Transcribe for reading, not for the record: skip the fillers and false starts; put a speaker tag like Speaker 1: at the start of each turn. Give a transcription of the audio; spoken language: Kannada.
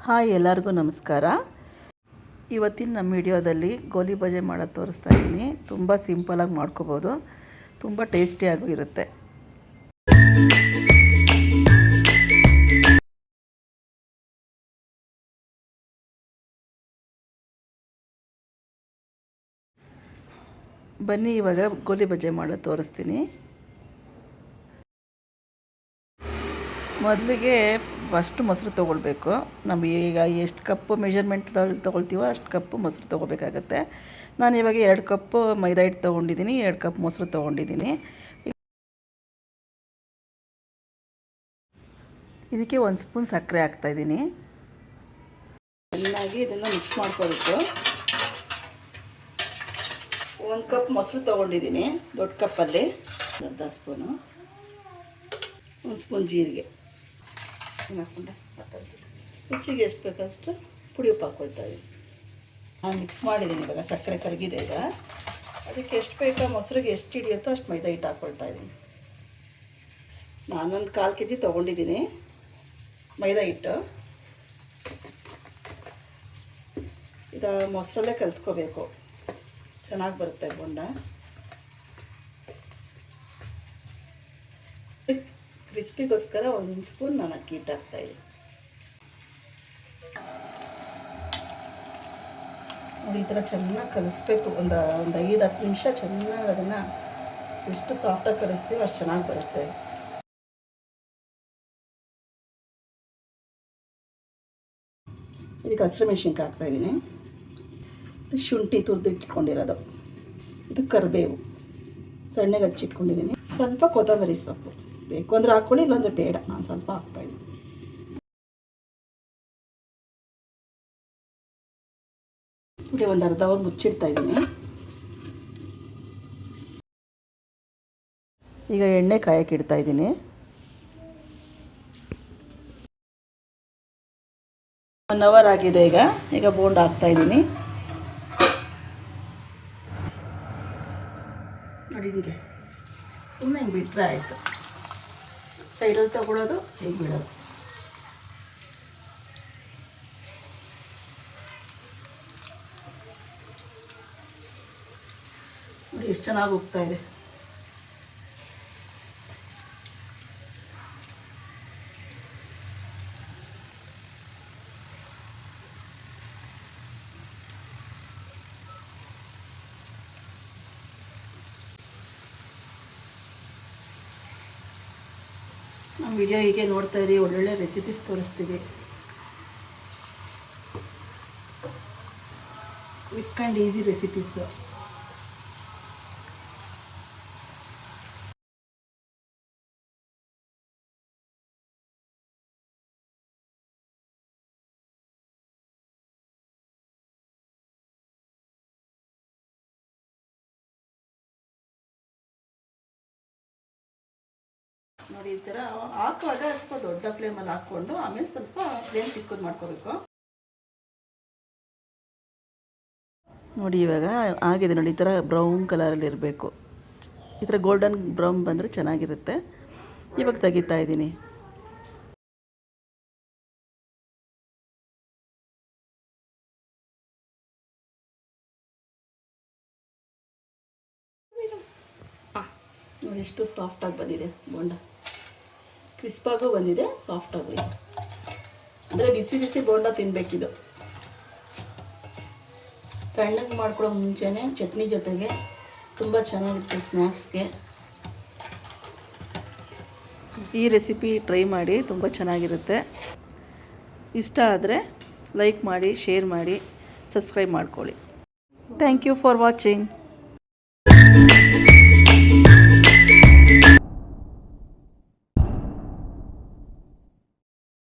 Speaker 1: ಹಾಯ್, ಎಲ್ಲರಿಗೂ ನಮಸ್ಕಾರ. ಇವತ್ತಿನ ನಮ್ಮ ವಿಡಿಯೋದಲ್ಲಿ ಗೋಲಿ ಬಜೆ ಮಾಡೋದು ತೋರಿಸ್ತಾ ಇದ್ದೀನಿ. ತುಂಬ ಸಿಂಪಲಾಗಿ ಮಾಡ್ಕೋಬೋದು, ತುಂಬ ಟೇಸ್ಟಿಯಾಗೂ ಇರುತ್ತೆ. ಬನ್ನಿ ಇವಾಗ ಗೋಲಿ ಬಜೆ ಮಾಡೋದು ತೋರಿಸ್ತೀನಿ. ಮೊದಲಿಗೆ ಫಸ್ಟ್ ಮೊಸರು ತೊಗೊಳ್ಬೇಕು. ನಮಗೆ ಈಗ ಎಷ್ಟು ಕಪ್ಪು ಮೆಜರ್ಮೆಂಟ್ ತೊಗೊಳ್ತೀವೋ ಅಷ್ಟು ಕಪ್ಪು ಮೊಸರು ತೊಗೋಬೇಕಾಗತ್ತೆ. ನಾನು ಇವಾಗ 2 ಕಪ್ಪು ಮೈದಾ ಹಿಟ್ಟು ತೊಗೊಂಡಿದ್ದೀನಿ, 2 ಕಪ್ ಮೊಸರು ತೊಗೊಂಡಿದ್ದೀನಿ. ಇದಕ್ಕೆ 1 ಸ್ಪೂನ್ ಸಕ್ಕರೆ ಹಾಕ್ತಾಯಿದ್ದೀನಿ. ಚೆನ್ನಾಗಿ ಇದನ್ನು ಮಿಕ್ಸ್ ಮಾಡ್ಕೋಬೇಕು. 1 ಕಪ್ ಮೊಸರು ತೊಗೊಂಡಿದ್ದೀನಿ ದೊಡ್ಡ ಕಪ್ಪಲ್ಲಿ, ಅರ್ಧ ಸ್ಪೂನು. 1 ಸ್ಪೂನ್ ಜೀರಿಗೆ ಹಾಕ್ಕೊಂಡೆ. ರುಚಿಗೆ ಎಷ್ಟು ಬೇಕಷ್ಟು ಪುಡಿ ಉಪ್ಪು ಹಾಕ್ಕೊಳ್ತಾ ಇದ್ದೀನಿ. ನಾನು ಮಿಕ್ಸ್ ಮಾಡಿದ್ದೀನಿ. ಇವಾಗ ಸಕ್ಕರೆ ಕರಗಿದೆ. ಈಗ ಅದಕ್ಕೆ ಎಷ್ಟು ಬೇಕೋ ಮೊಸರಿಗೆ ಎಷ್ಟು ಹಿಡಿಯುತ್ತೋ ಅಷ್ಟು ಮೈದಾ ಹಿಟ್ಟು ಹಾಕ್ಕೊಳ್ತಾ ಇದ್ದೀನಿ. ನಾನೊಂದು 1/4 kg ತೊಗೊಂಡಿದ್ದೀನಿ ಮೈದಾ ಹಿಟ್ಟು. ಇದು ಮೊಸರಲ್ಲೇ ಕಲಿಸ್ಕೋಬೇಕು, ಚೆನ್ನಾಗಿ ಬರುತ್ತೆ ಬೋಂಡ. ಕ್ರಿಸ್ಪಿಗೋಸ್ಕರ 1 ಸ್ಪೂನ್ ನಾನು ಅಕ್ಕಿ ಹಿಟ್ಟು ಹಾಕ್ತಾಯಿದ್ದೀನಿ. ನೋಡಿ, ಈ ಥರ ಚೆನ್ನಾಗಿ ಕಲಿಸ್ಬೇಕು. ಒಂದು 5-10 ನಿಮಿಷ ಚೆನ್ನಾಗಿ ಅದನ್ನು ಎಷ್ಟು ಸಾಫ್ಟಾಗಿ ಕಲಿಸ್ತೀವೋ ಅಷ್ಟು ಚೆನ್ನಾಗಿ ಬರುತ್ತೆ. ಇದಕ್ಕೆ ಹಸಿರು ಮೆಣಸಿನ್ಕಾಯಿ ಹಾಕ್ತಾಯಿದ್ದೀನಿ. ಶುಂಠಿ ತುರಿದು ಇಟ್ಕೊಂಡಿರೋದು, ಇದು ಕರಿಬೇವು ಸಣ್ಣಗೆ ಹಚ್ಚಿಟ್ಕೊಂಡಿದ್ದೀನಿ. ಸ್ವಲ್ಪ ಕೊತ್ತಂಬರಿ ಸೊಪ್ಪು ಬೇಕು ಅಂದರೆ ಹಾಕ್ಕೊಳ್ಳಿ, ಇಲ್ಲಾಂದರೆ ಬೇಡ. ನಾನು ಸ್ವಲ್ಪ ಹಾಕ್ತಾಯಿದ್ದೀನಿ. ಇಲ್ಲಿ ಒಂದು ಅರ್ಧ ಅವರ್ ಮುಚ್ಚಿಡ್ತಾಯಿದ್ದೀನಿ. ಈಗ ಎಣ್ಣೆ ಕಾಯಕ್ಕೆ ಇಡ್ತಾಯಿದ್ದೀನಿ. 1 ಅವರ್ ಆಗಿದೆ. ಈಗ ಬೋಂಡ ಹಾಕ್ತಾಯಿದ್ದೀನಿ. ನೋಡಿ, ಹಿಂಗೆ ಸುಮ್ಮನೆ ಹಿಂಗೆ ಬಿಟ್ಟರೆ ಆಯಿತು. ಸೈಡಲ್ಲಿ ತಗೊಳ್ಳೋದು, ಹೀಗೆ ಬಿಡೋದು. ನೋಡಿ ಎಷ್ಟು ಚೆನ್ನಾಗಿ ಹೋಗ್ತಾ ಇದೆ. ನಮ್ಮ ವಿಡಿಯೋ ಹೀಗೆ ನೋಡ್ತಾ ಇರಿ, ಒಳ್ಳೊಳ್ಳೆ ರೆಸಿಪೀಸ್ ತೋರಿಸ್ತೀವಿ. Quick and easy recipes. ನೋಡಿ, ಈ ಥರ ಹಾಕುವಾಗ ಸ್ವಲ್ಪ ದೊಡ್ಡ ಫ್ಲೇಮಲ್ಲಿ ಹಾಕ್ಕೊಂಡು ಆಮೇಲೆ ಸ್ವಲ್ಪ ಫ್ಲೇಮ್ ಚಿಕ್ಕದು ಮಾಡ್ಕೋಬೇಕು. ನೋಡಿ, ಇವಾಗ ಆಗಿದೆ. ನೋಡಿ, ಈ ಥರ ಬ್ರೌನ್ ಕಲರಲ್ಲಿ ಇರಬೇಕು. ಈ ಥರ ಗೋಲ್ಡನ್ ಬ್ರೌನ್ ಬಂದರೆ ಚೆನ್ನಾಗಿರುತ್ತೆ. ಇವಾಗ ತೆಗಿತಾ ಇದ್ದೀನಿ. ನೋಡಿ, ಎಷ್ಟು ಸಾಫ್ಟಾಗಿ ಬಂದಿದೆ ಬೋಂಡ. ಕ್ರಿಸ್ಪಾಗೂ ಬಂದಿದೆ, ಸಾಫ್ಟಾಗೂ ಇದೆ. ಅಂದರೆ ಬಿಸಿ ಬಿಸಿ ಬೋಂಡ ತಿನ್ನಬೇಕಿದು. ತಣ್ಣಗೆ ಮಾಡ್ಕೊಳ್ಳೋ ಮುಂಚೆನೇ ಚಟ್ನಿ ಜೊತೆಗೆ ತುಂಬ ಚೆನ್ನಾಗಿರುತ್ತೆ ಸ್ನ್ಯಾಕ್ಸ್ಗೆ. ಈ ರೆಸಿಪಿ ಟ್ರೈ ಮಾಡಿ, ತುಂಬ ಚೆನ್ನಾಗಿರುತ್ತೆ. ಇಷ್ಟ ಆದರೆ ಲೈಕ್ ಮಾಡಿ, ಶೇರ್ ಮಾಡಿ, ಸಬ್ಸ್ಕ್ರೈಬ್ ಮಾಡ್ಕೊಳ್ಳಿ. Thank you for watching.